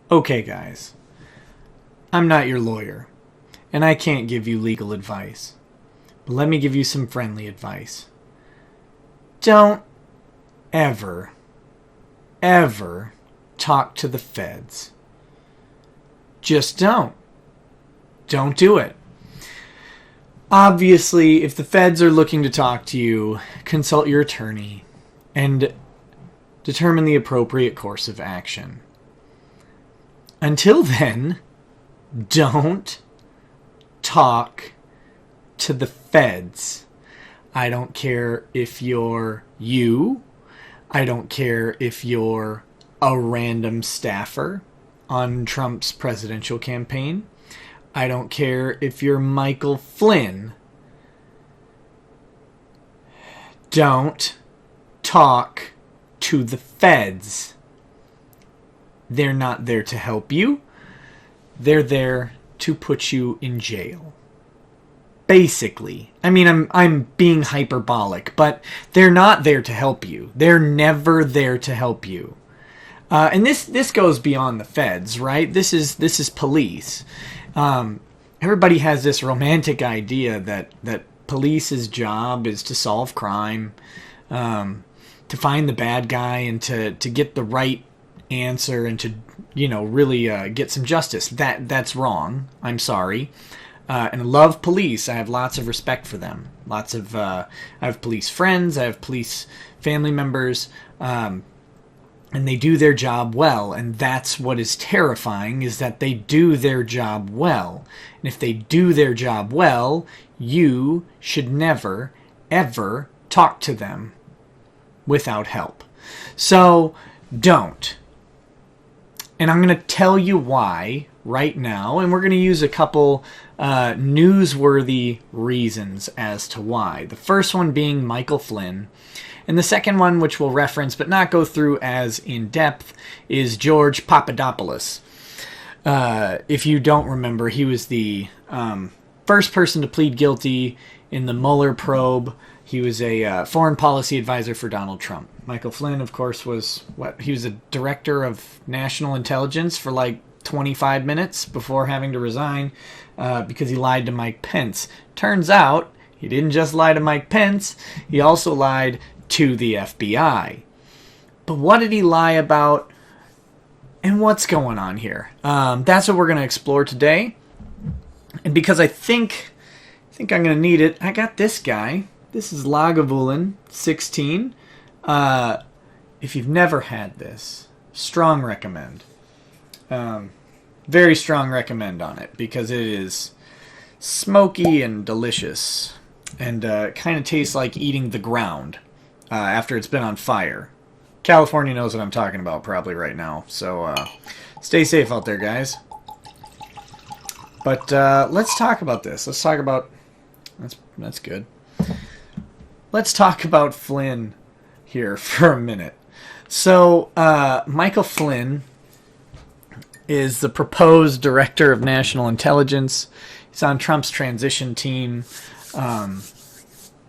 Okay, guys, I'm not your lawyer, and I can't give you legal advice. But let me give you some friendly advice. Don't ever, ever talk to the feds. Just don't. Don't do it. Obviously, if the feds are looking to talk to you, consult your attorney and determine the appropriate course of action. Until then, don't talk to the feds. I don't care if you're you. I don't care if you're a random staffer on Trump's presidential campaign. I don't care if you're Michael Flynn. Don't talk to the feds. They're not there to help you. They're there to put you in jail. Basically. I mean, I'm being hyperbolic, but they're not there to help you. They're never there to help you. And this goes beyond the feds, right? This is police. Everybody has this romantic idea that police's job is to solve crime, to find the bad guy and to get the right answer and to, really get some justice. That's wrong. I'm sorry. And I love police. I have lots of respect for them. I have police friends. I have police family members. And they do their job well. And that's what is terrifying, is that they do their job well. And if they do their job well, you should never, ever talk to them without help. So don't. And I'm going to tell you why right now, and we're going to use a couple newsworthy reasons as to why. The first one being Michael Flynn, and the second one, which we'll reference but not go through as in depth, is George Papadopoulos. If you don't remember, he was the first person to plead guilty in the Mueller probe. He was a foreign policy advisor for Donald Trump. Michael Flynn, of course, was he was a director of national intelligence for like 25 minutes before having to resign because he lied to Mike Pence. Turns out he didn't just lie to Mike Pence, he also lied to the FBI. But what did he lie about, and what's going on here? That's what we're going to explore today. And because I think I'm going to need it, I got this guy. This is Lagavulin 16. If you've never had this, strong recommend. Very strong recommend on it, because it is smoky and delicious, and kind of tastes like eating the ground after it's been on fire. California knows what I'm talking about probably right now, so stay safe out there, guys. But let's talk about this. Let's talk about... That's good. Let's talk about Flynn here for a minute. So, Michael Flynn is the proposed director of national intelligence. He's on Trump's transition team.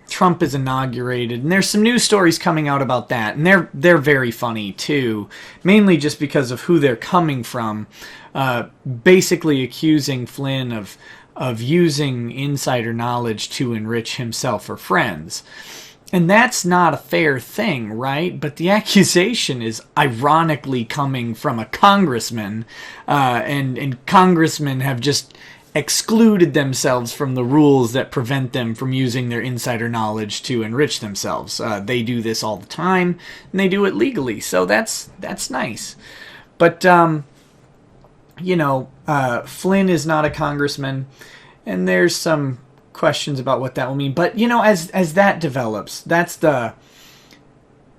Trump is inaugurated, and there's some news stories coming out about that, and they're very funny too, mainly just because of who they're coming from, basically accusing Flynn of using insider knowledge to enrich himself or friends. And that's not a fair thing, right? But the accusation is ironically coming from a congressman, and congressmen have just excluded themselves from the rules that prevent them from using their insider knowledge to enrich themselves. They do this all the time, and they do it legally, so that's nice. But, Flynn is not a congressman, and there's some questions about what that will mean. But, as that develops,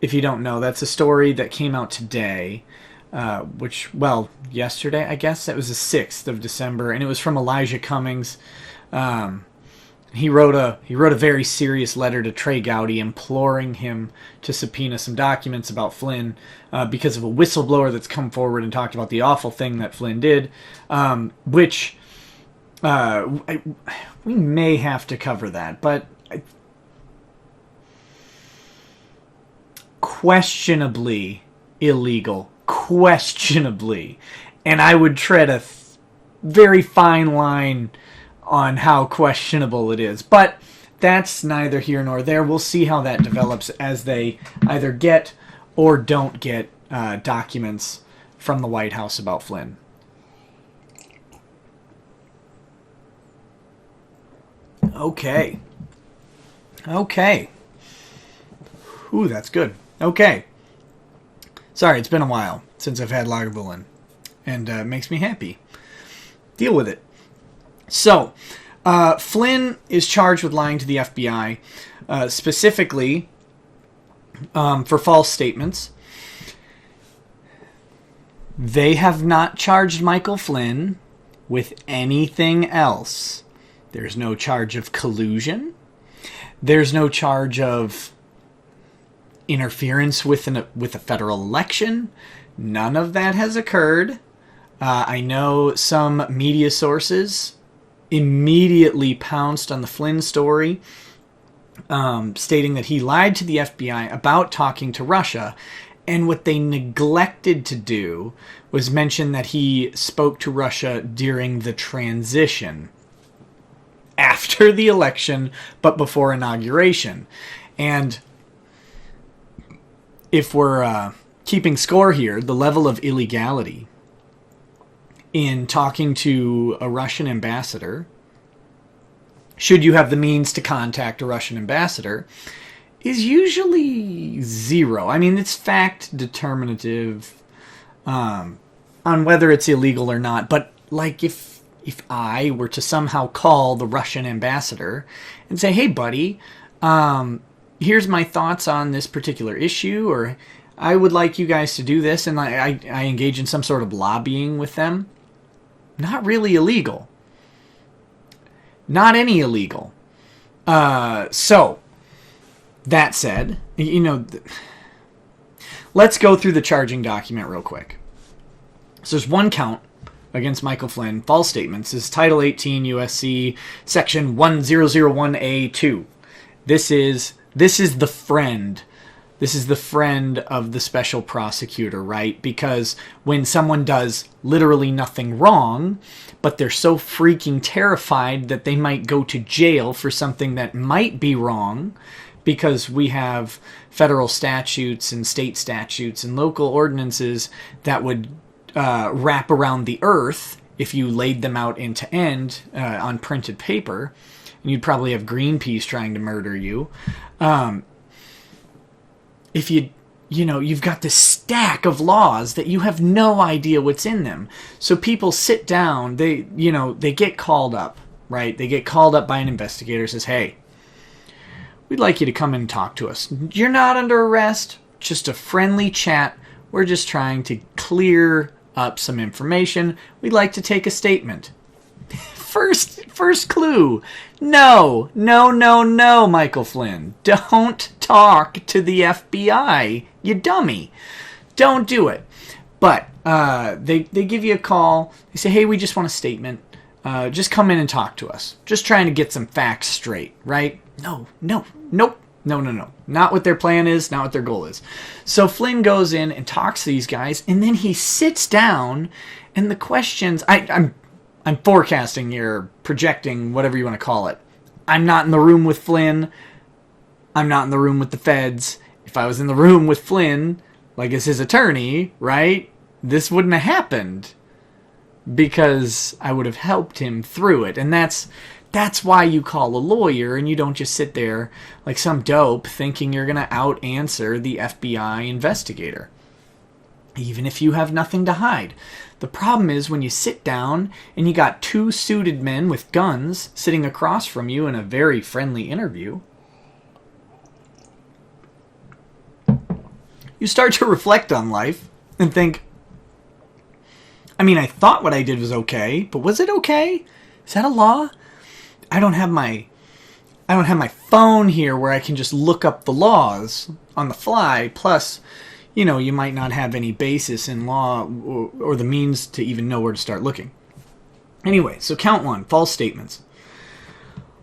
if you don't know, that's a story that came out today, yesterday, I guess. That was the 6th of December, and it was from Elijah Cummings. He wrote a very serious letter to Trey Gowdy imploring him to subpoena some documents about Flynn because of a whistleblower that's come forward and talked about the awful thing that Flynn did, which we may have to cover that, but questionably illegal questionably. And I would tread a very fine line on how questionable it is. But that's neither here nor there. We'll see how that develops as they either get or don't get documents from the White House about Flynn. Okay. Ooh, that's good. Okay. Sorry, it's been a while since I've had Lagavulin, and it makes me happy. Deal with it. So, Flynn is charged with lying to the FBI, specifically for false statements. They have not charged Michael Flynn with anything else. There's no charge of collusion. There's no charge of interference with a federal election. None of that has occurred. I know some media sources immediately pounced on the Flynn story, stating that he lied to the FBI about talking to Russia. And what they neglected to do was mention that he spoke to Russia during the transition, after the election, but before inauguration. And if we're keeping score here, the level of illegality in talking to a Russian ambassador, should you have the means to contact a Russian ambassador, is usually 0. I mean, it's fact determinative on whether it's illegal or not. But like if I were to somehow call the Russian ambassador and say, hey, buddy, here's my thoughts on this particular issue, or I would like you guys to do this, and I engage in some sort of lobbying with them, not really illegal. Not any illegal. So, that said, let's go through the charging document real quick. So there's one count against Michael Flynn, false statements, is Title 18 USC Section 1001A2. This is the friend. This is the friend of the special prosecutor, right? Because when someone does literally nothing wrong, but they're so freaking terrified that they might go to jail for something that might be wrong, because we have federal statutes and state statutes and local ordinances that would wrap around the earth if you laid them out end to end on printed paper, and you'd probably have Greenpeace trying to murder you. If you've got this stack of laws that you have no idea what's in them. So people sit down, they get called up, right? They get called up by an investigator, says, hey, we'd like you to come in and talk to us. You're not under arrest, just a friendly chat. We're just trying to clear up some information. We'd like to take a statement. First clue. No, Michael Flynn. Don't talk to the FBI, you dummy. Don't do it. But they give you a call. They say, hey, we just want a statement. Just come in and talk to us. Just trying to get some facts straight, right? Nope. Not what their plan is, not what their goal is. So Flynn goes in and talks to these guys, and then he sits down, and the questions... I'm forecasting here, projecting, whatever you want to call it. I'm not in the room with Flynn. I'm not in the room with the feds. If I was in the room with Flynn, like as his attorney, right, this wouldn't have happened, because I would have helped him through it. And that's why you call a lawyer, and you don't just sit there like some dope thinking you're going to out-answer the FBI investigator, even if you have nothing to hide. The problem is when you sit down and you got two suited men with guns sitting across from you in a very friendly interview, you start to reflect on life and think, I mean, I thought what I did was okay, but was it okay? Is that a law? I don't have my phone here where I can just look up the laws on the fly. Plus, you might not have any basis in law or the means to even know where to start looking. Anyway, so count 1, false statements.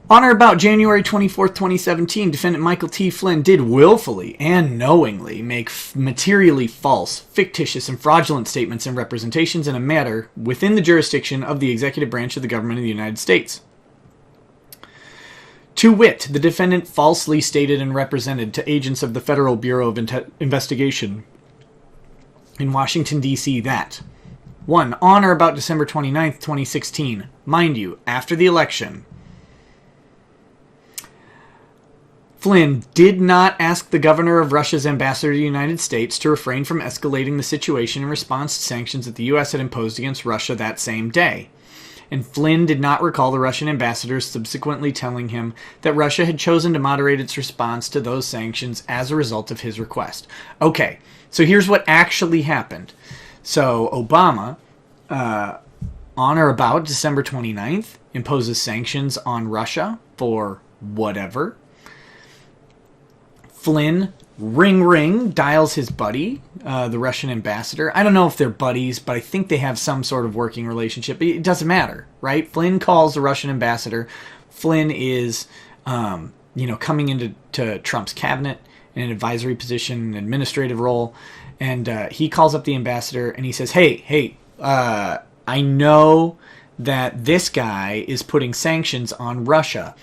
On or about January 24th, 2017, defendant Michael T. Flynn did willfully and knowingly make materially false, fictitious, and fraudulent statements and representations in a matter within the jurisdiction of the executive branch of the government of the United States. To wit, the defendant falsely stated and represented to agents of the Federal Bureau of Investigation in Washington, D.C. that 1. On or about December 29th, 2016, mind you, after the election, Flynn did not ask the governor of Russia's ambassador to the United States to refrain from escalating the situation in response to sanctions that the U.S. had imposed against Russia that same day. And Flynn did not recall the Russian ambassador subsequently telling him that Russia had chosen to moderate its response to those sanctions as a result of his request. Okay, so here's what actually happened. So Obama, on or about December 29th, imposes sanctions on Russia for whatever. Flynn, ring, dials his buddy, the Russian ambassador. I don't know if they're buddies, but I think they have some sort of working relationship. It doesn't matter, right? Flynn calls the Russian ambassador. Flynn is, coming into Trump's cabinet in an advisory position, an administrative role, and he calls up the ambassador and he says, hey, I know that this guy is putting sanctions on Russia.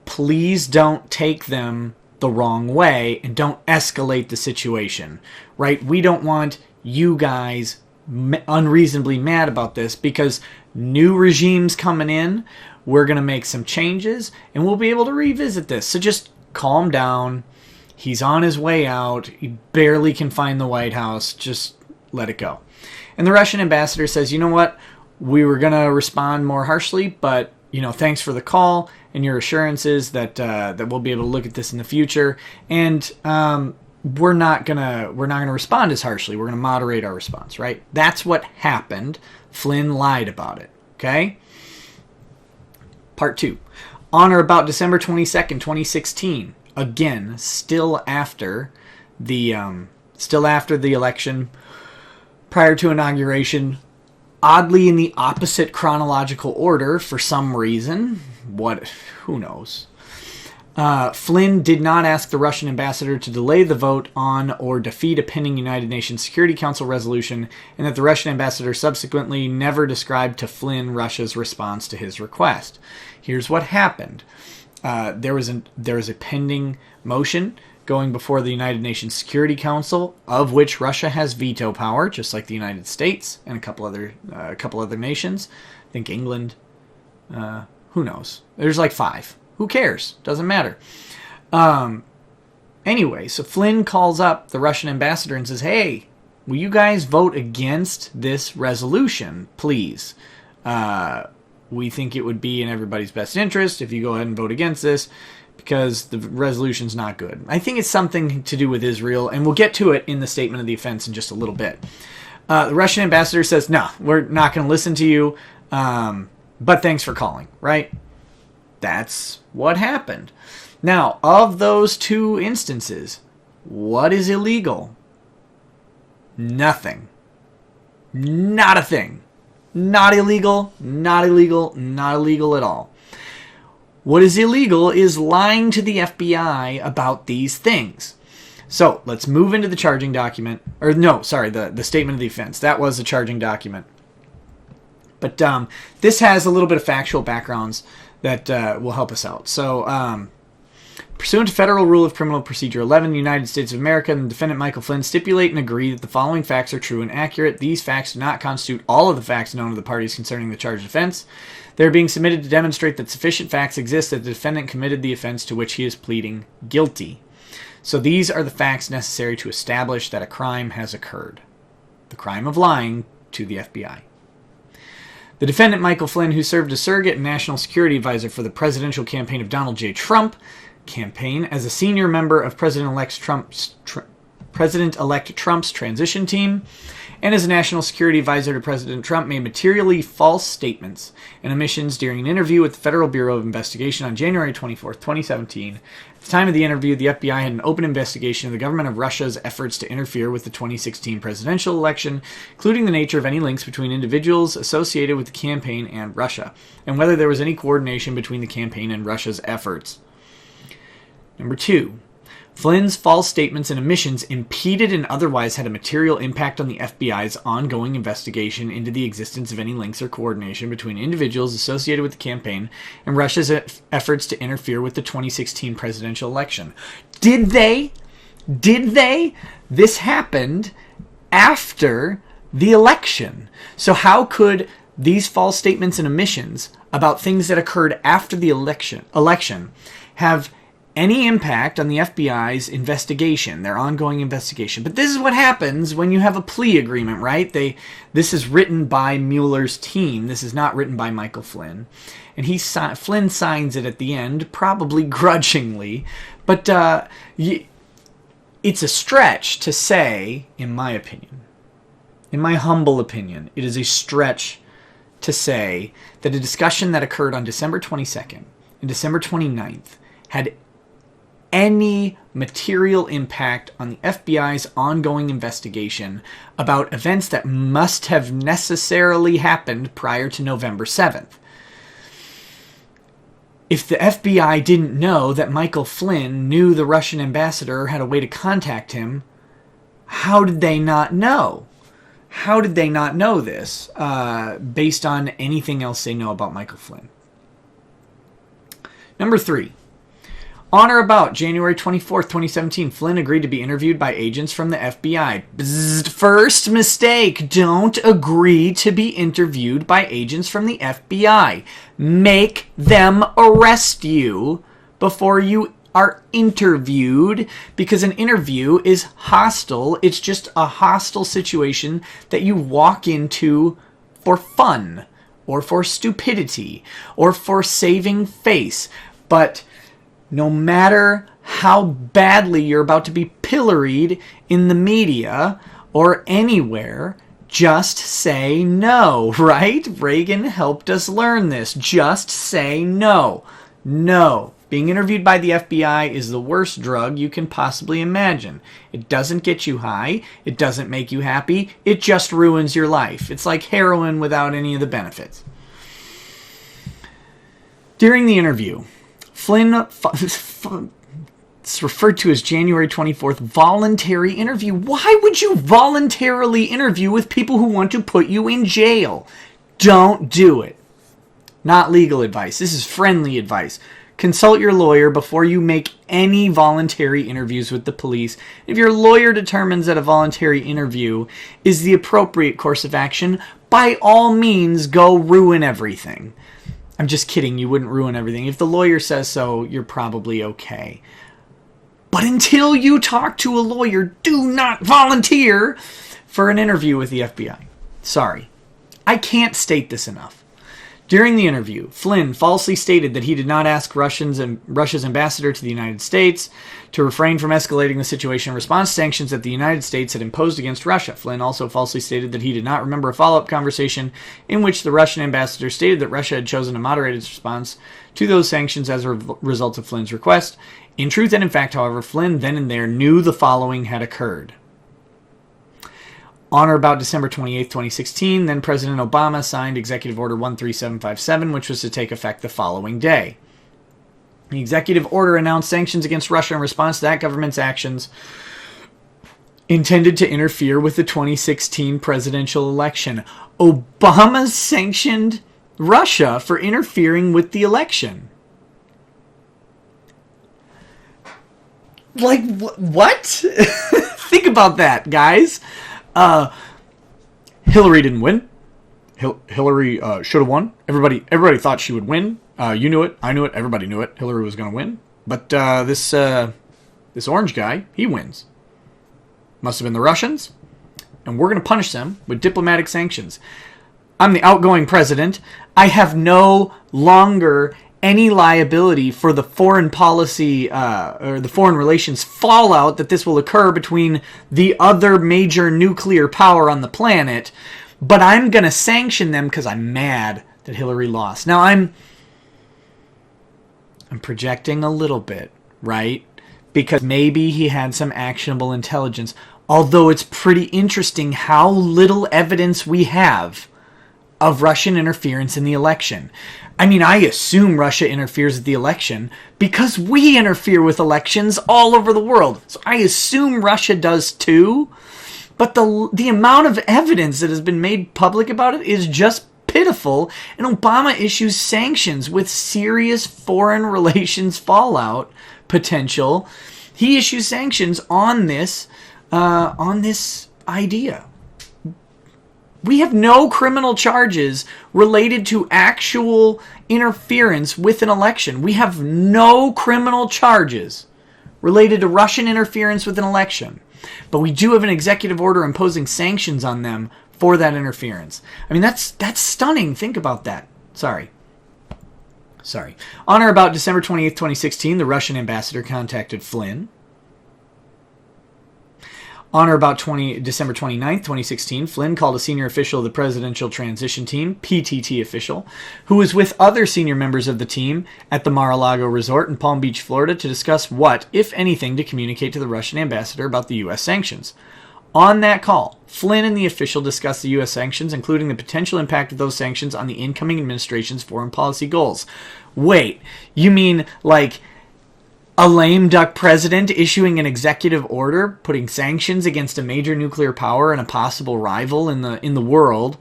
Please don't take them the wrong way and don't escalate the situation, right? We don't want you guys unreasonably mad about this because new regime's coming in. We're going to make some changes and we'll be able to revisit this. So just calm down. He's on his way out. He barely can find the White House. Just let it go. And the Russian ambassador says, you know what? We were going to respond more harshly, but thanks for the call and your assurances that we'll be able to look at this in the future. And we're not gonna respond as harshly. We're gonna moderate our response, right? That's what happened. Flynn lied about it. Okay. Part 2. On or about December 22nd, 2016. Again, still after the election, prior to inauguration. Oddly in the opposite chronological order for some reason. Who knows? Flynn did not ask the Russian ambassador to delay the vote on or defeat a pending United Nations Security Council resolution, and that the Russian ambassador subsequently never described to Flynn Russia's response to his request. Here's what happened. There was a pending motion going before the United Nations Security Council, of which Russia has veto power, just like the United States and a couple other nations. I think England. Who knows? There's like 5. Who cares? Doesn't matter. Anyway, so Flynn calls up the Russian ambassador and says, hey, will you guys vote against this resolution, please? We think it would be in everybody's best interest if you go ahead and vote against this, because the resolution's not good. I think it's something to do with Israel, and we'll get to it in the statement of the offense in just a little bit. The Russian ambassador says, no, we're not going to listen to you, but thanks for calling, right? That's what happened. Now, of those 2 instances, what is illegal? Nothing. Not a thing. Not illegal, not illegal, not illegal at all. What is illegal is lying to the FBI about these things. So let's move into the charging document. Or no, sorry, the statement of the offense. That was the charging document. But this has a little bit of factual backgrounds that will help us out. So pursuant to Federal Rule of Criminal Procedure 11, the United States of America and the defendant Michael Flynn stipulate and agree that the following facts are true and accurate. These facts do not constitute all of the facts known to the parties concerning the charged offense. They are being submitted to demonstrate that sufficient facts exist that the defendant committed the offense to which he is pleading guilty. So these are the facts necessary to establish that a crime has occurred. The crime of lying to the FBI. The defendant, Michael Flynn, who served as surrogate and national security advisor for the presidential campaign of Donald J. Trump, as a senior member of President-elect Trump's transition team, and as a national security advisor to President Trump, made materially false statements and omissions during an interview with the Federal Bureau of Investigation on January 24, 2017. At the time of the interview, the FBI had an open investigation of the government of Russia's efforts to interfere with the 2016 presidential election, including the nature of any links between individuals associated with the campaign and Russia, and whether there was any coordination between the campaign and Russia's efforts. Number 2. Flynn's false statements and omissions impeded and otherwise had a material impact on the FBI's ongoing investigation into the existence of any links or coordination between individuals associated with the campaign and Russia's efforts to interfere with the 2016 presidential election. Did they? This happened after the election. So how could these false statements and omissions about things that occurred after the election have any impact on the FBI's investigation, their ongoing investigation? But this is what happens when you have a plea agreement, right? This is written by Mueller's team. This is not written by Michael Flynn. And Flynn signs it at the end, probably grudgingly. But it's a stretch to say, in my opinion, in my humble opinion, it is a stretch to say that a discussion that occurred on December 22nd and December 29th had any material impact on the FBI's ongoing investigation about events that must have necessarily happened prior to November 7th. If the FBI didn't know that Michael Flynn knew the Russian ambassador had a way to contact him, how did they not know? How did they not know this based on anything else they know about Michael Flynn? Number 3. On or about January 24th, 2017, Flynn agreed to be interviewed by agents from the FBI. First mistake. Don't agree to be interviewed by agents from the FBI. Make them arrest you before you are interviewed, because an interview is hostile. It's just a hostile situation that you walk into for fun or for stupidity or for saving face. But no matter how badly you're about to be pilloried in the media or anywhere, just say no, right? Reagan helped us learn this. Just say no. No. Being interviewed by the FBI is the worst drug you can possibly imagine. It doesn't get you high. It doesn't make you happy. It just ruins your life. It's like heroin without any of the benefits. During the interview, Flynn, it's referred to as January 24th, voluntary interview. Why would you voluntarily interview with people who want to put you in jail? Don't do it. Not legal advice. This is friendly advice. Consult your lawyer before you make any voluntary interviews with the police. If your lawyer determines that a voluntary interview is the appropriate course of action, by all means, go ruin everything. I'm just kidding. You wouldn't ruin everything. If the lawyer says so, you're probably okay. But until you talk to a lawyer, do not volunteer for an interview with the FBI. Sorry. I can't state this enough. During the interview, Flynn falsely stated that he did not ask Russia's ambassador to the United States to refrain from escalating the situation in response to sanctions that the United States had imposed against Russia. Flynn also falsely stated that he did not remember a follow-up conversation in which the Russian ambassador stated that Russia had chosen to moderate its response to those sanctions as a result of Flynn's request. In truth and in fact, however, Flynn then and there knew the following had occurred. On or about December 28, 2016, then President Obama signed Executive Order 13757, which was to take effect the following day. The executive order announced sanctions against Russia in response to that government's actions intended to interfere with the 2016 presidential election. Obama sanctioned Russia for interfering with the election. Like, what? Think about that, guys. Hillary didn't win. Hillary should have won. Everybody thought she would win. You knew it. I knew it. Everybody knew it. Hillary was going to win. But this orange guy, he wins. Must have been the Russians. And we're going to punish them with diplomatic sanctions. I'm the outgoing president. I have no longer any liability for the foreign policy or the foreign relations fallout that this will occur between the other major nuclear power on the planet, but I'm going to sanction them because I'm mad that Hillary lost. Now, I'm projecting a little bit, right? Because maybe he had some actionable intelligence, although it's pretty interesting how little evidence we have of Russian interference in the election. I mean, I assume Russia interferes with the election because we interfere with elections all over the world. So I assume Russia does too. But the amount of evidence that has been made public about it is just pitiful. And Obama issues sanctions with serious foreign relations fallout potential. He issues sanctions on this idea. We have no criminal charges related to actual interference with an election. We have no criminal charges related to Russian interference with an election. But we do have an executive order imposing sanctions on them for that interference. I mean, that's stunning. Think about that. Sorry. On or about December 28th, 2016, the Russian ambassador contacted Flynn. On or about December 29th, 2016, Flynn called a senior official of the Presidential Transition Team, PTT official, who was with other senior members of the team at the Mar-a-Lago Resort in Palm Beach, Florida, to discuss what, if anything, to communicate to the Russian ambassador about the U.S. sanctions. On that call, Flynn and the official discussed the U.S. sanctions, including the potential impact of those sanctions on the incoming administration's foreign policy goals. Wait, you mean like a lame duck president issuing an executive order putting sanctions against a major nuclear power and a possible rival in the world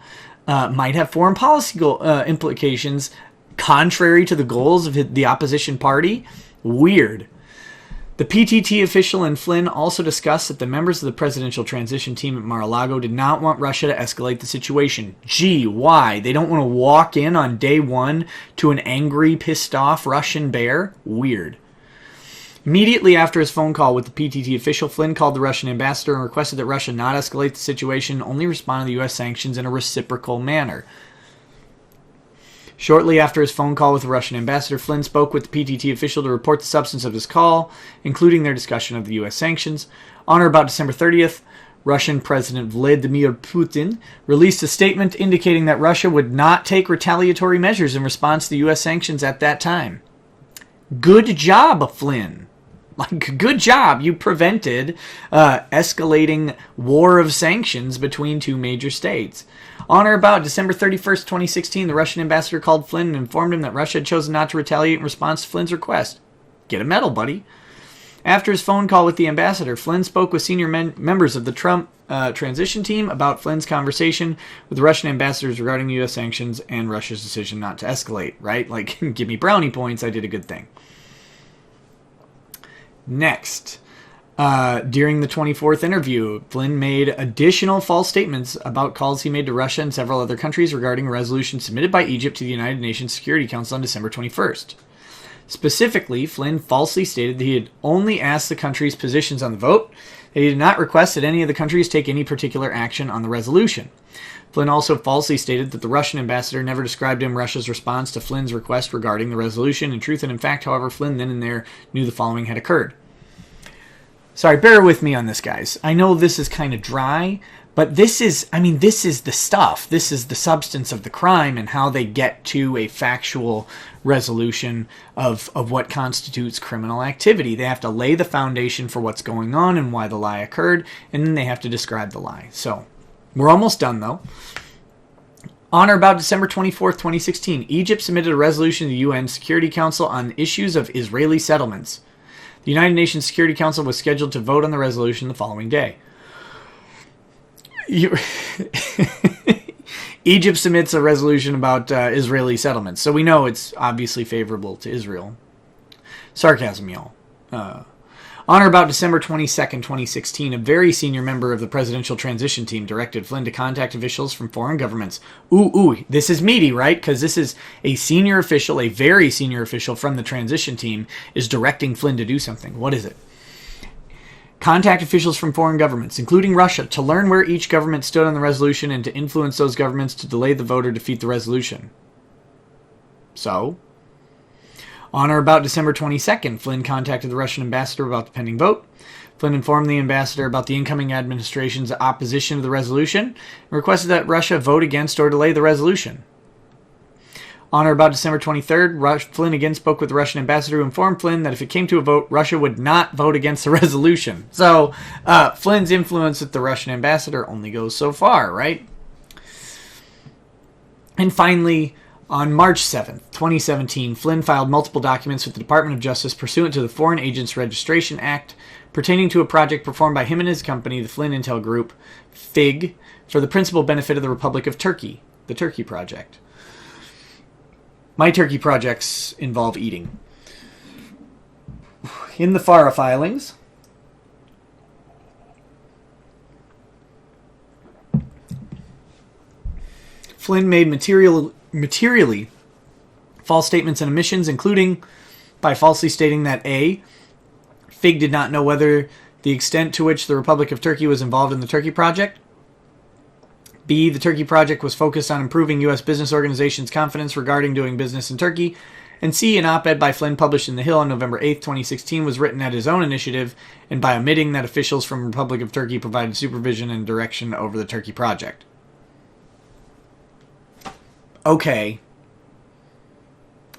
might have foreign policy implications contrary to the goals of the opposition party? Weird. The PTT official and Flynn also discussed that the members of the presidential transition team at Mar-a-Lago did not want Russia to escalate the situation. Gee, why? They don't want to walk in on day one to an angry, pissed off Russian bear? Weird. Immediately after his phone call with the PTT official, Flynn called the Russian ambassador and requested that Russia not escalate the situation, only respond to the U.S. sanctions in a reciprocal manner. Shortly after his phone call with the Russian ambassador, Flynn spoke with the PTT official to report the substance of his call, including their discussion of the U.S. sanctions. On or about December 30th, Russian President Vladimir Putin released a statement indicating that Russia would not take retaliatory measures in response to the U.S. sanctions at that time. Good job, Flynn. Like, good job. You prevented escalating war of sanctions between two major states. On or about December 31st, 2016, the Russian ambassador called Flynn and informed him that Russia had chosen not to retaliate in response to Flynn's request. Get a medal, buddy. After his phone call with the ambassador, Flynn spoke with senior members of the Trump transition team about Flynn's conversation with the Russian ambassadors regarding the U.S. sanctions and Russia's decision not to escalate, right? Like, give me brownie points, I did a good thing. Next, during the 24th interview, Flynn made additional false statements about calls he made to Russia and several other countries regarding a resolution submitted by Egypt to the United Nations Security Council on December 21st. Specifically, Flynn falsely stated that he had only asked the countries' positions on the vote, that he did not request that any of the countries take any particular action on the resolution. Flynn also falsely stated that the Russian ambassador never described to him Russia's response to Flynn's request regarding the resolution. In truth and in fact, however, Flynn then and there knew the following had occurred. Sorry, bear with me on this, guys. I know this is kind of dry, but this is the stuff. This is the substance of the crime and how they get to a factual resolution of what constitutes criminal activity. They have to lay the foundation for what's going on and why the lie occurred, and then they have to describe the lie. So, we're almost done, though. On or about December 24th, 2016, Egypt submitted a resolution to the UN Security Council on issues of Israeli settlements. The United Nations Security Council was scheduled to vote on the resolution the following day. Egypt submits a resolution about Israeli settlements, so we know it's obviously favorable to Israel. Sarcasm, y'all. On or about December 22nd, 2016, a very senior member of the presidential transition team directed Flynn to contact officials from foreign governments. Ooh, this is meaty, right? Because this is a senior official, a very senior official from the transition team is directing Flynn to do something. What is it? Contact officials from foreign governments, including Russia, to learn where each government stood on the resolution and to influence those governments to delay the vote or defeat the resolution. So, On or about December 22nd, Flynn contacted the Russian ambassador about the pending vote. Flynn informed the ambassador about the incoming administration's opposition to the resolution and requested that Russia vote against or delay the resolution. On or about December 23rd, Flynn again spoke with the Russian ambassador who informed Flynn that if it came to a vote, Russia would not vote against the resolution. So, Flynn's influence with the Russian ambassador only goes so far, right? And finally, on March 7th, 2017, Flynn filed multiple documents with the Department of Justice pursuant to the Foreign Agents Registration Act pertaining to a project performed by him and his company, the Flynn Intel Group, FIG, for the principal benefit of the Republic of Turkey, the Turkey Project. My Turkey projects involve eating. In the FARA filings, Flynn made materially false statements and omissions, including by falsely stating that A, FIG did not know whether the extent to which the Republic of Turkey was involved in the Turkey Project. B, the Turkey Project was focused on improving U.S. business organizations' confidence regarding doing business in Turkey. And C, an op-ed by Flynn published in The Hill on November 8, 2016 was written at his own initiative and by omitting that officials from the Republic of Turkey provided supervision and direction over the Turkey Project. Okay.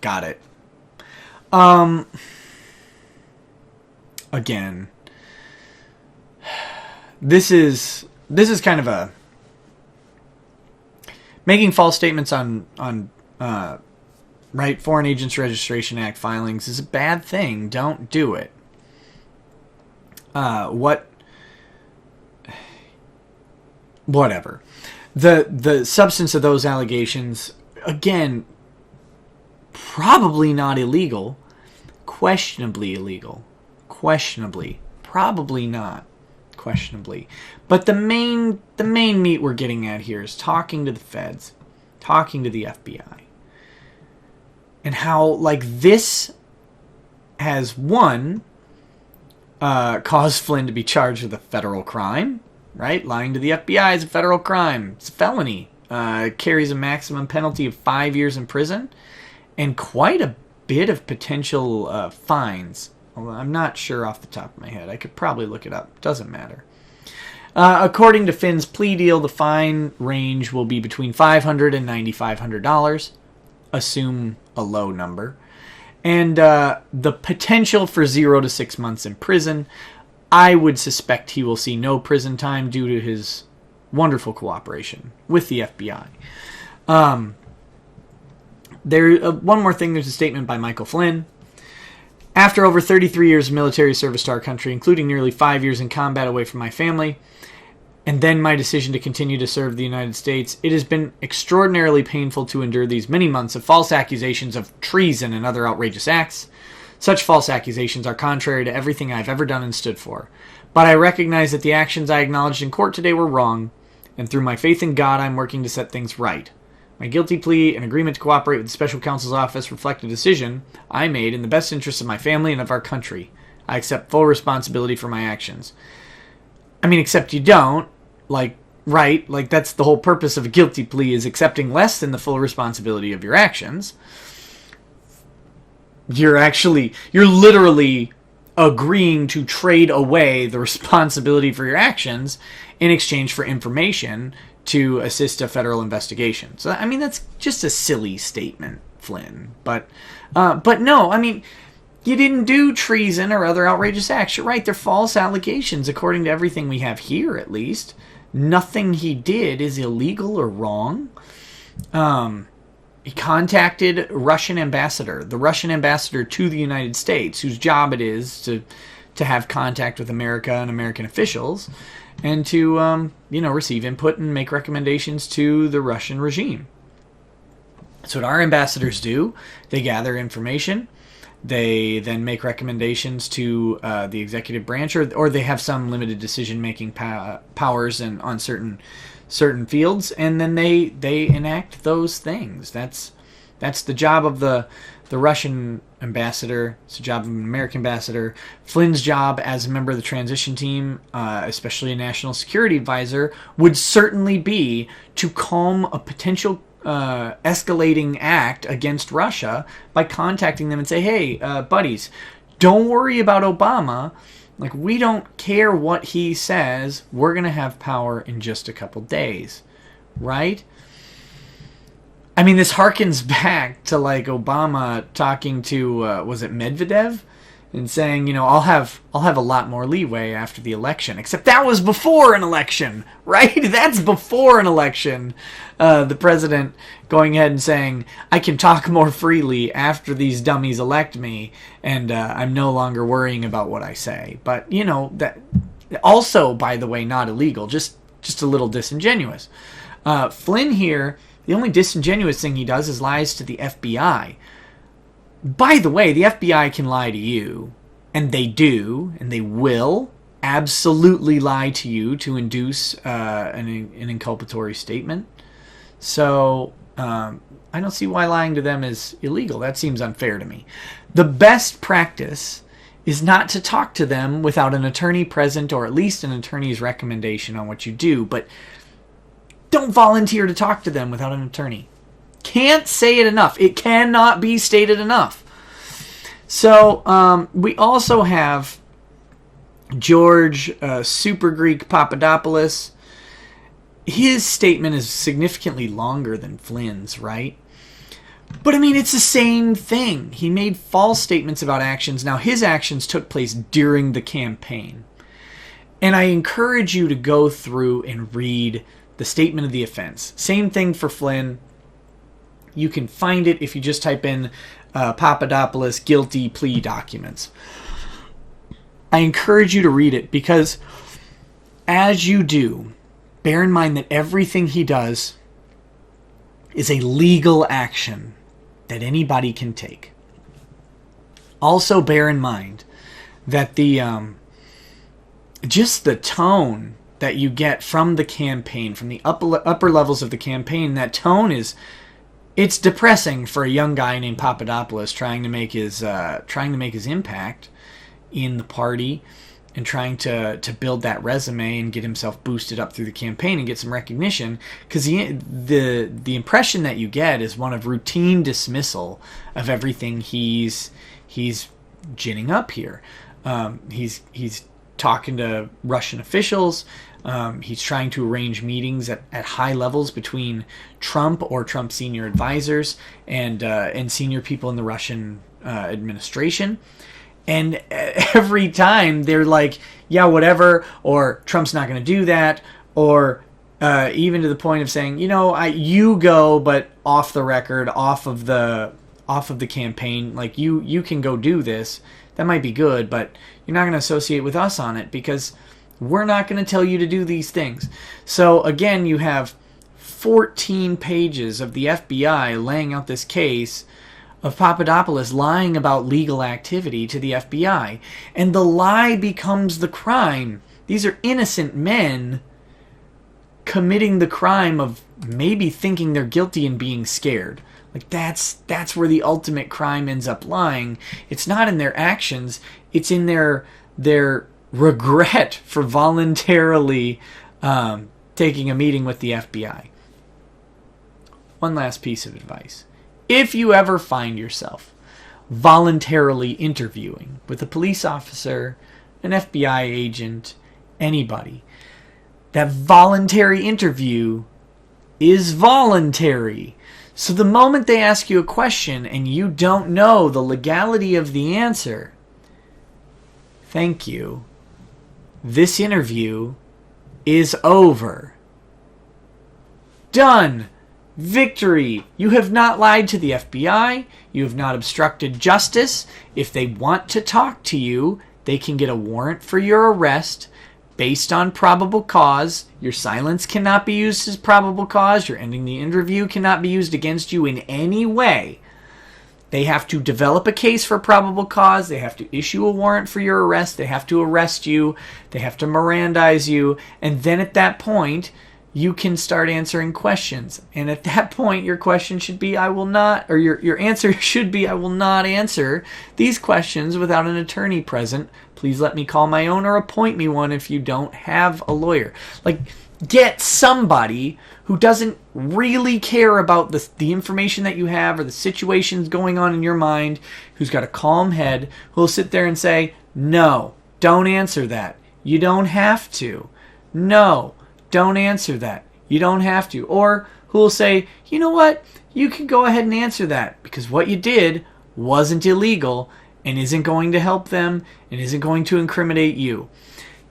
Got it. Again, this is kind of a making false statements on right, Foreign Agents Registration Act filings is a bad thing. Don't do it. Whatever. The substance of those allegations, again, probably not illegal, questionably illegal. Questionably. Probably not. Questionably. But the main meat we're getting at here is talking to the feds, talking to the FBI. And how, like, this has, one, caused Flynn to be charged with a federal crime, right? Lying to the FBI is a federal crime. It's a felony. Carries a maximum penalty of 5 years in prison and quite a bit of potential fines. Although I'm not sure off the top of my head. I could probably look it up. Doesn't matter. According to Flynn's plea deal, the fine range will be between $500 and $9,500. Assume a low number. And the potential for 0 to 6 months in prison. I would suspect he will see no prison time due to his wonderful cooperation with the FBI. One more thing, there's a statement by Michael Flynn. After over 33 years of military service to our country, including nearly 5 years in combat away from my family, and then my decision to continue to serve the United States, it has been extraordinarily painful to endure these many months of false accusations of treason and other outrageous acts. Such false accusations are contrary to everything I've ever done and stood for. But I recognize that the actions I acknowledged in court today were wrong, and through my faith in God, I'm working to set things right. My guilty plea and agreement to cooperate with the Special Counsel's Office reflect a decision I made in the best interest of my family and of our country. I accept full responsibility for my actions. I mean, except you don't. Like, right? Like, that's the whole purpose of a guilty plea, is accepting less than the full responsibility of your actions. You're literally agreeing to trade away the responsibility for your actions in exchange for information to assist a federal investigation. So, I mean, that's just a silly statement, Flynn. But no, I mean, you didn't do treason or other outrageous acts. You're right, they're false allegations, according to everything we have here, at least. Nothing he did is illegal or wrong. He contacted the Russian ambassador to the United States, whose job it is to have contact with America and American officials, and to receive input and make recommendations to the Russian regime. That's what our ambassadors do. They gather information. They then make recommendations to the executive branch, or they have some limited decision-making powers and on certain fields, and then they enact those things. That's the job of the Russian ambassador. It's the job of an American ambassador. Flynn's job as a member of the transition team, especially a national security advisor, would certainly be to calm a potential escalating act against Russia by contacting them and say, hey, buddies, don't worry about Obama. Like, we don't care what he says. We're going to have power in just a couple days. Right? I mean, this harkens back to, like, Obama talking to, was it Medvedev? And saying, you know, I'll have a lot more leeway after the election. Except that was before an election, right? That's before an election. The president going ahead and saying, I can talk more freely after these dummies elect me, and I'm no longer worrying about what I say. But, you know, that also, by the way, not illegal, just a little disingenuous. Flynn here, the only disingenuous thing he does is lies to the FBI. By the way, the FBI can lie to you, and they do, and they will absolutely lie to you to induce an inculpatory statement. So I don't see why lying to them is illegal. That seems unfair to me. The best practice is not to talk to them without an attorney present, or at least an attorney's recommendation on what you do, but don't volunteer to talk to them without an attorney. Can't say it enough. It cannot be stated enough. So we also have George Super Greek Papadopoulos. His statement is significantly longer than Flynn's, right? But I mean, it's the same thing. He made false statements about actions. Now, his actions took place during the campaign. And I encourage you to go through and read the statement of the offense. Same thing for Flynn. You can find it if you just type in Papadopoulos guilty plea documents. I encourage you to read it because as you do, bear in mind that everything he does is a legal action that anybody can take. Also bear in mind that the just the tone that you get from the campaign, from the upper levels of the campaign, that tone is... It's depressing for a young guy named Papadopoulos trying to make his impact in the party and trying to build that resume and get himself boosted up through the campaign and get some recognition. Because the impression that you get is one of routine dismissal of everything he's ginning up here. He's talking to Russian officials. He's trying to arrange meetings at high levels between Trump or Trump's senior advisors and senior people in the Russian administration. And every time they're like, yeah, whatever, or Trump's not going to do that, or even to the point of saying, you know, you go, but off the record, off of the campaign, like you can go do this. That might be good, but you're not going to associate with us on it because we're not going to tell you to do these things. So again, you have 14 pages of the FBI laying out this case of Papadopoulos lying about legal activity to the FBI. And the lie becomes the crime. These are innocent men committing the crime of maybe thinking they're guilty and being scared. Like that's where the ultimate crime ends up lying. It's not in their actions. It's in their regret for voluntarily taking a meeting with the FBI. One last piece of advice. If you ever find yourself voluntarily interviewing with a police officer, an FBI agent, anybody, that voluntary interview is voluntary. So the moment they ask you a question and you don't know the legality of the answer, thank you. This interview is over. Done. Victory. You have not lied to the FBI. You have not obstructed justice. If they want to talk to you, they can get a warrant for your arrest based on probable cause. Your silence cannot be used as probable cause. Your ending the interview cannot be used against you in any way. They have to develop a case for probable cause. They have to issue a warrant for your arrest. They have to arrest you. They have to Mirandize you. And then at that point, you can start answering questions. And at that point, your question should be, I will not, or your answer should be, I will not answer these questions without an attorney present. Please let me call my own or appoint me one if you don't have a lawyer. Like, get somebody who doesn't really care about the information that you have or the situations going on in your mind, who's got a calm head, who'll sit there and say, no, don't answer that. You don't have to. No, don't answer that. You don't have to. Or who will say, you know what? You can go ahead and answer that because what you did wasn't illegal and isn't going to help them and isn't going to incriminate you.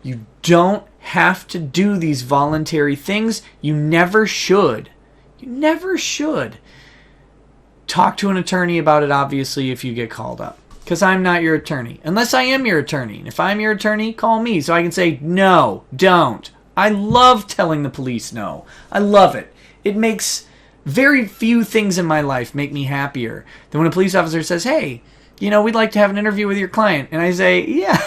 You don't have to do these voluntary things. You never should. You never should. Talk to an attorney about it, obviously, if you get called up. Because I'm not your attorney. Unless I am your attorney. And if I'm your attorney, call me so I can say, no, don't. I love telling the police no. I love it. It makes very few things in my life make me happier than when a police officer says, hey, you know, we'd like to have an interview with your client. And I say, yeah,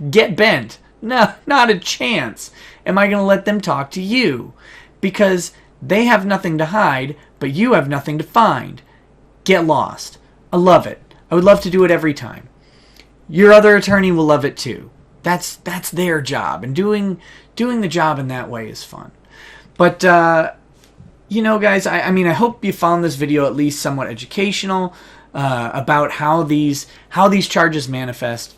get bent. No, not a chance. Am I going to let them talk to you? Because they have nothing to hide, but you have nothing to find. Get lost. I love it. I would love to do it every time. Your other attorney will love it too. That's their job. And doing the job in that way is fun. But, you know, guys, I mean, I hope you found this video at least somewhat educational about how these charges manifest.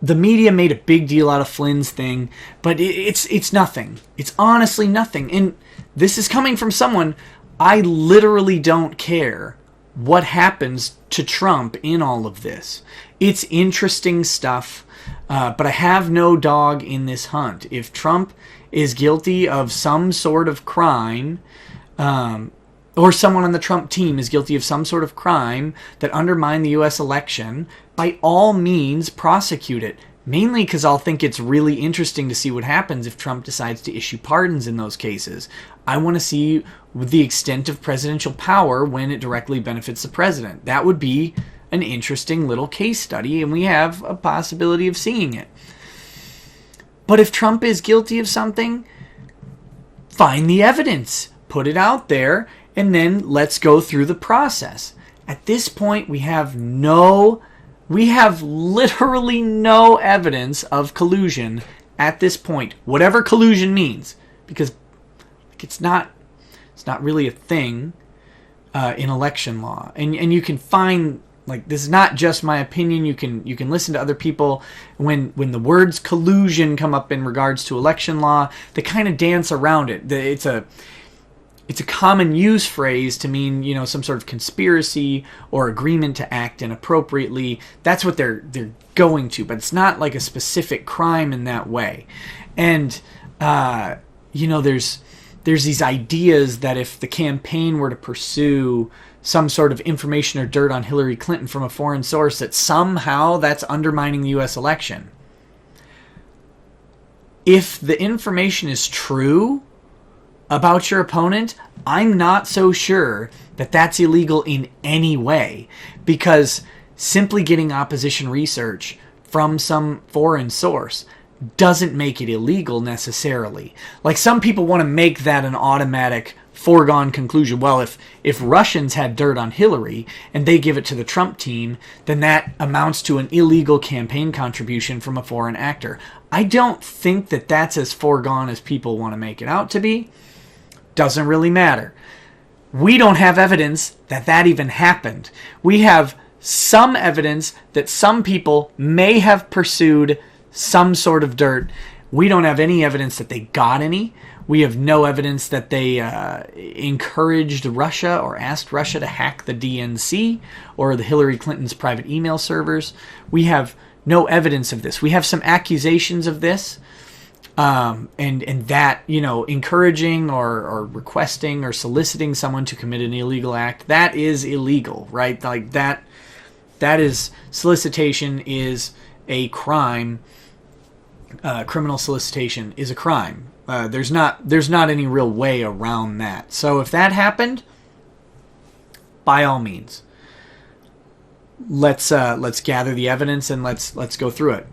The media made a big deal out of Flynn's thing, but it's nothing. It's honestly nothing. And this is coming from someone, I literally don't care what happens to Trump in all of this. It's interesting stuff, but I have no dog in this hunt. If Trump is guilty of some sort of crime, or someone on the Trump team is guilty of some sort of crime that undermined the U.S. election, by all means prosecute it. Mainly because I'll think it's really interesting to see what happens if Trump decides to issue pardons in those cases. I want to see the extent of presidential power when it directly benefits the president. That would be an interesting little case study, and we have a possibility of seeing it. But if Trump is guilty of something, find the evidence, put it out there, and then let's go through the process. At this point, we have literally no evidence of collusion at this point, whatever collusion means, because it's not really a thing in election law, and you can find, like, this is not just my opinion. You can listen to other people when the words collusion come up in regards to election law, they kind of dance around it. It's a common use phrase to mean, you know, some sort of conspiracy or agreement to act inappropriately. That's what they're going to, but it's not like a specific crime in that way. And you know, there's these ideas that if the campaign were to pursue some sort of information or dirt on Hillary Clinton from a foreign source, that somehow that's undermining the U.S. election. If the information is true about your opponent, I'm not so sure that that's illegal in any way, because simply getting opposition research from some foreign source doesn't make it illegal necessarily. Like, some people want to make that an automatic foregone conclusion. Well, if Russians had dirt on Hillary and they give it to the Trump team, then that amounts to an illegal campaign contribution from a foreign actor. I don't think that that's as foregone as people want to make it out to be. Doesn't really matter. We don't have evidence that that even happened. We have some evidence that some people may have pursued some sort of dirt. We don't have any evidence that they got any. We have no evidence that they encouraged Russia or asked Russia to hack the DNC or the Hillary Clinton's private email servers. We have no evidence of this. We have some accusations of this. And that, you know, encouraging or requesting or soliciting someone to commit an illegal act, that is illegal, right? Like, that is, solicitation is a crime. Criminal solicitation is a crime. There's not any real way around that. So if that happened, by all means, let's gather the evidence and let's go through it.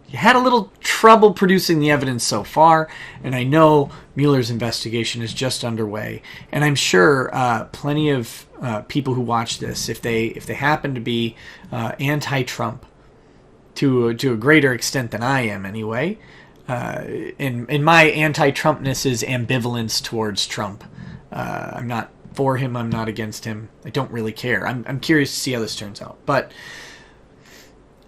You had a little trouble producing the evidence so far, and I know Mueller's investigation is just underway. And I'm sure plenty of people who watch this, if they happen to be anti-Trump to a greater extent than I am anyway, in my anti-Trumpness is ambivalence towards Trump. I'm not for him. I'm not against him. I don't really care. I'm curious to see how this turns out. But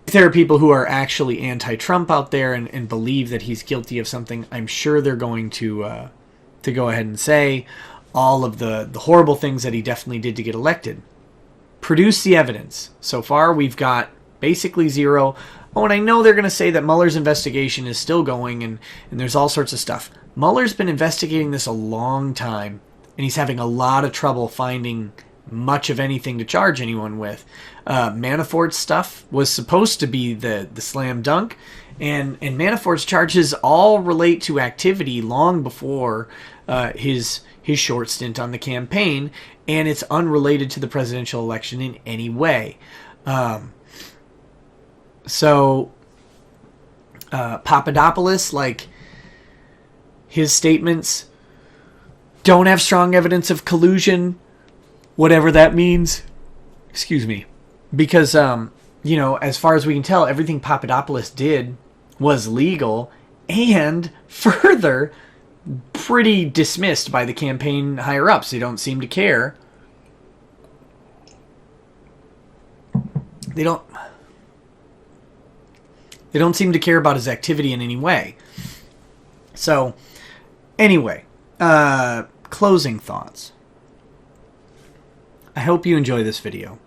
if there are people who are actually anti-Trump out there and believe that he's guilty of something, I'm sure they're going to go ahead and say all of the horrible things that he definitely did to get elected. Produce the evidence. So far, we've got basically zero. Oh, and I know they're going to say that Mueller's investigation is still going and there's all sorts of stuff. Mueller's been investigating this a long time, and he's having a lot of trouble finding much of anything to charge anyone with. Manafort's stuff was supposed to be the slam dunk, and Manafort's charges all relate to activity long before his short stint on the campaign, and it's unrelated to the presidential election in any way. So Papadopoulos, like, his statements don't have strong evidence of collusion, whatever that means. Excuse me. Because, as far as we can tell, everything Papadopoulos did was legal and further pretty dismissed by the campaign higher-ups. They don't seem to care. They don't seem to care about his activity in any way. So, anyway, closing thoughts. I hope you enjoy this video.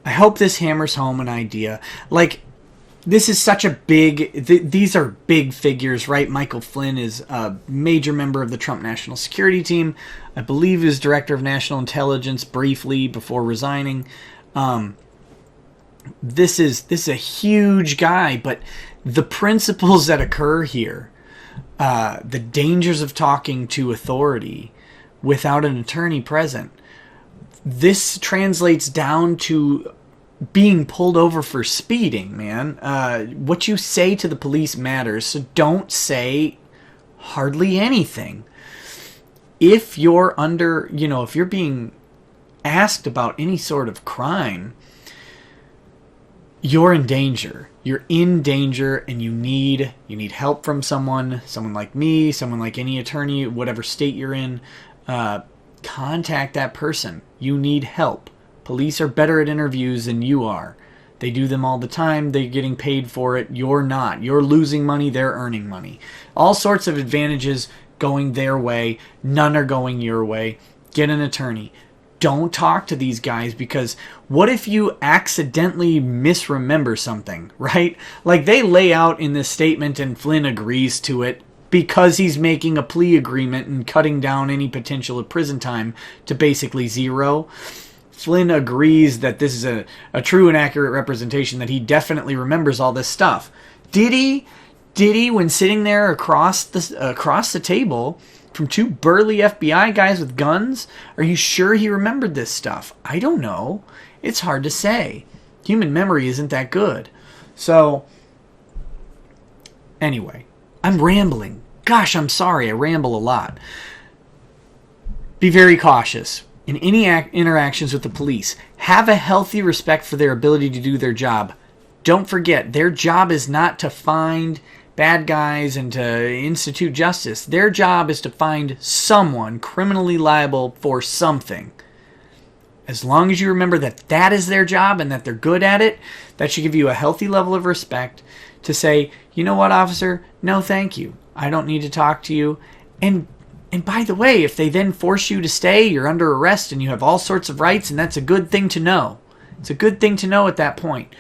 I hope this hammers home an idea. Like, this is such a big... these are big figures, right? Michael Flynn is a major member of the Trump National Security Team. I believe he was Director of National Intelligence briefly before resigning. This is a huge guy, but the principles that occur here, the dangers of talking to authority without an attorney present, this translates down to being pulled over for speeding, man. What you say to the police matters, so don't say hardly anything. If you're if you're being asked about any sort of crime, you're in danger. You're in danger, and you need help from someone like me, someone like any attorney, whatever state you're in. Contact that person. You need help. Police are better at interviews than you are. They do them all the time. They're getting paid for it. You're not. You're losing money. They're earning money. All sorts of advantages going their way. None are going your way. Get an attorney. Don't talk to these guys, because what if you accidentally misremember something, right? Like, they lay out in this statement and Flynn agrees to it because he's making a plea agreement and cutting down any potential of prison time to basically zero. Flynn agrees that this is a true and accurate representation, that he definitely remembers all this stuff. Did he? Did he, when sitting there across the table from two burly FBI guys with guns? Are you sure he remembered this stuff? I don't know. It's hard to say. Human memory isn't that good. So, anyway, I'm rambling. Gosh, I'm sorry. I ramble a lot. Be very cautious in any interactions with the police. Have a healthy respect for their ability to do their job. Don't forget, their job is not to find bad guys and to institute justice. Their job is to find someone criminally liable for something. As long as you remember that that is their job and that they're good at it, that should give you a healthy level of respect to say, you know what, officer? No, thank you. I don't need to talk to you. And by the way, if they then force you to stay, you're under arrest and you have all sorts of rights, and that's a good thing to know. It's a good thing to know at that point.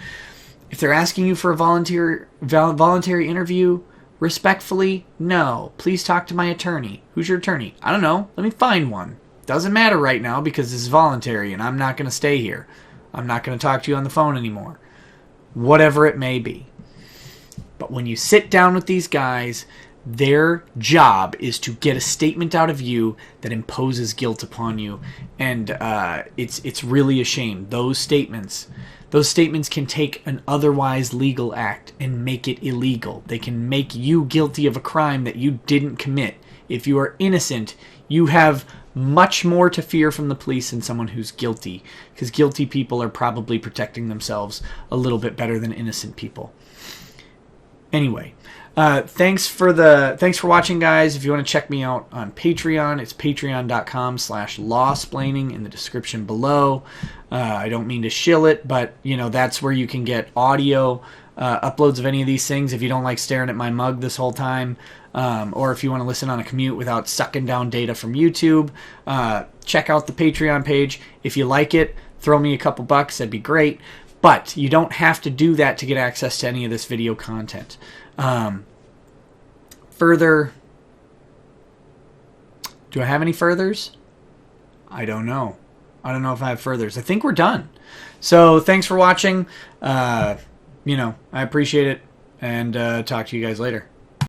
If they're asking you for a voluntary interview, respectfully, no. Please talk to my attorney. Who's your attorney? I don't know. Let me find one. Doesn't matter right now because this is voluntary and I'm not going to stay here. I'm not going to talk to you on the phone anymore. Whatever it may be. But when you sit down with these guys, their job is to get a statement out of you that imposes guilt upon you. And it's really a shame. Those statements can take an otherwise legal act and make it illegal. They can make you guilty of a crime that you didn't commit. If you are innocent, you have much more to fear from the police than someone who's guilty, because guilty people are probably protecting themselves a little bit better than innocent people. Anyway, Thanks for watching, guys. If you want to check me out on Patreon, it's patreon.com/lawsplaining in the description below. I don't mean to shill it, but that's where you can get audio uploads of any of these things if you don't like staring at my mug this whole time, or if you want to listen on a commute without sucking down data from YouTube. Check out the Patreon page. If you like it, throw me a couple bucks. That'd be great. But you don't have to do that to get access to any of this video content. Further, do I have any furthers? I don't know. I don't know if I have furthers. I think we're done. So thanks for watching. I appreciate it, and talk to you guys later.